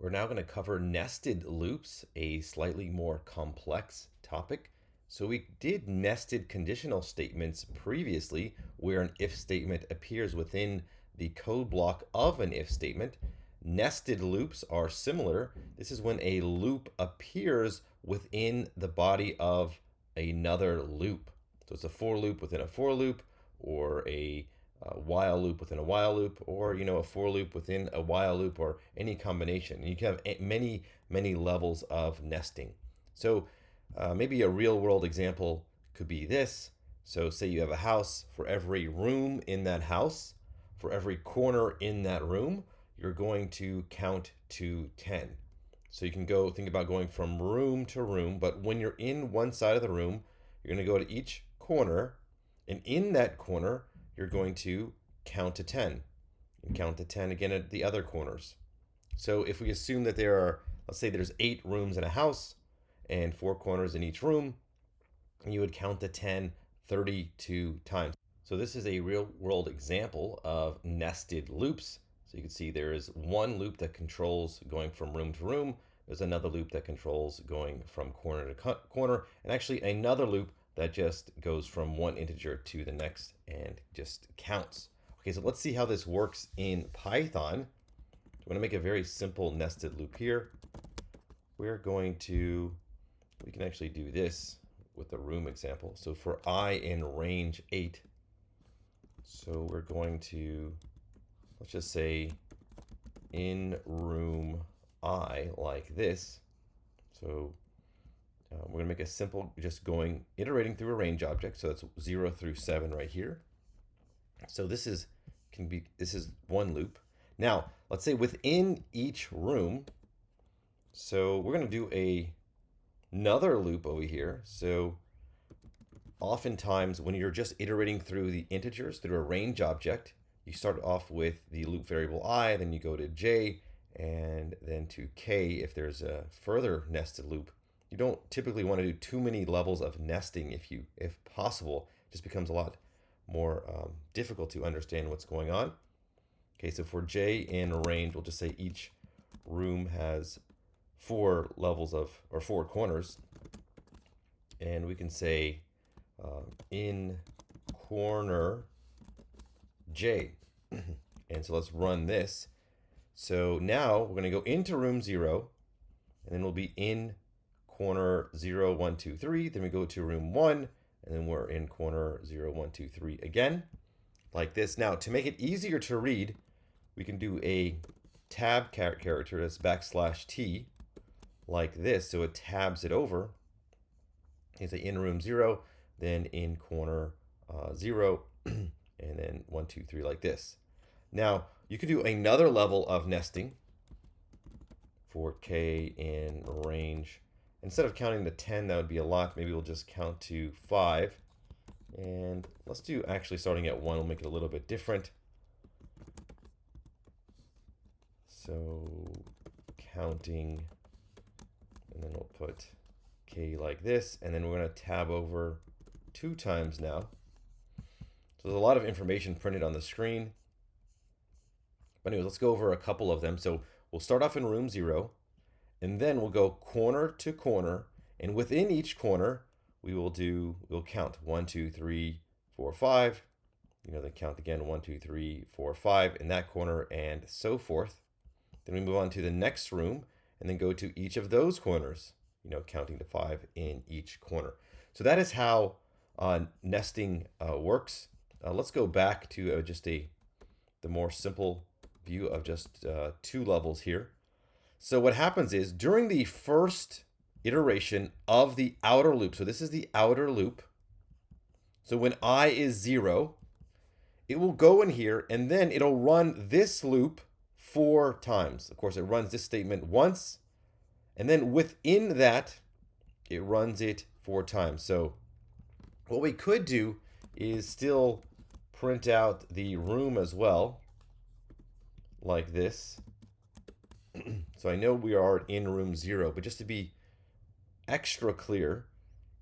We're now going to cover nested loops, a slightly more complex topic. So we did nested conditional statements previously, where an if statement appears within the code block of an if statement. Nested loops are similar. This is when a loop appears within the body of another loop. So it's a for loop within a for loop, or a while loop within a while loop, or a for loop within a while loop, or any combination. You can have many levels of nesting. So maybe a real world example could be this. So say you have a house. For every room in that house, for every corner in that room, you're going to count to 10. So you can go think about going from room to room, but when you're in one side of the room, you're going to go to each corner, and in that corner, you're going to count to 10 and count to 10 again at the other corners. So if we assume that there are, let's say there's 8 rooms in a house and 4 corners in each room, you would count to 10 32 times. So this is a real world example of nested loops. So you can see there is one loop that controls going from room to room. There's another loop that controls going from corner to corner, and actually another loop that just goes from one integer to the next and just counts. Okay, so let's see how this works in Python. I'm going to make a very simple nested loop here. We can actually do this with the room example. So for I in range 8, so we're going to, let's just say in room I like this. So we're going to make a simple, just iterating through a range object. So that's 0 through 7 right here. So this is one loop. Now, let's say within each room, so we're going to do another loop over here. So oftentimes when you're just iterating through the integers through a range object, you start off with the loop variable I, then you go to j, and then to k if there's a further nested loop. You don't typically want to do too many levels of nesting if possible. It just becomes a lot more difficult to understand what's going on. Okay, so for j in range, we'll just say each room has 4 levels or 4 corners, and we can say in corner j. And so let's run this. So now we're going to go into room 0, and then we'll be in corner 0, 1, 2, 3. Then we go to room 1, and then we're in corner 0, 1, 2, 3 again, like this. Now, to make it easier to read, we can do a tab character that's \t, like this. So it tabs it over. You say in room 0, then in corner 0, and then 1, 2, 3 like this. Now, you could do another level of nesting for k in range. Instead of counting to 10, that would be a lot. Maybe we'll just count to 5. And let's do actually starting at 1. We'll make it a little bit different. So counting, and then we'll put k like this. And then we're going to tab over 2 times now. So there's a lot of information printed on the screen. But anyway, let's go over a couple of them. So we'll start off in room 0, and then we'll go corner to corner, and within each corner, we'll count 1, 2, 3, 4, 5. Then count again 1, 2, 3, 4, 5 in that corner, and so forth. Then we move on to the next room, and then go to each of those corners, counting to 5 in each corner. So that is how nesting works. Let's go back to the more simple view of just 2 levels here. So what happens is during the first iteration of the outer loop, so this is the outer loop. So when I is 0, it will go in here, and then it'll run this loop 4 times. Of course, it runs this statement once, and then within that, it runs it 4 times. So what we could do is still print out the room as well, like this. So I know we are in room 0, but just to be extra clear,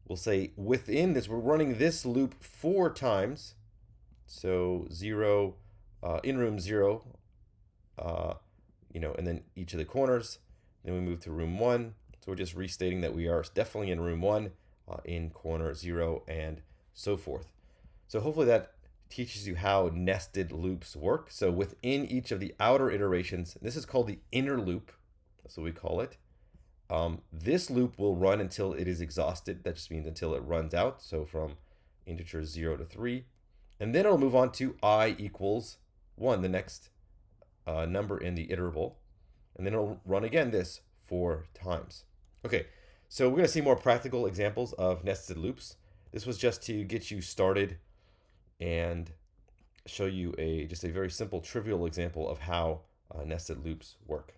we'll say within this, we're running this loop 4 times. So 0, in room 0, and then each of the corners. Then we move to room 1. So we're just restating that we are definitely in room 1, in corner 0, and so forth. So hopefully that teaches you how nested loops work. So within each of the outer iterations, this is called the inner loop. That's what we call it. This loop will run until it is exhausted. That just means until it runs out. So from integer 0 to 3. And then it'll move on to I equals 1, the next number in the iterable. And then it'll run again this 4 times. Okay, so we're going to see more practical examples of nested loops. This was just to get you started and show you just a very simple, trivial example of how nested loops work.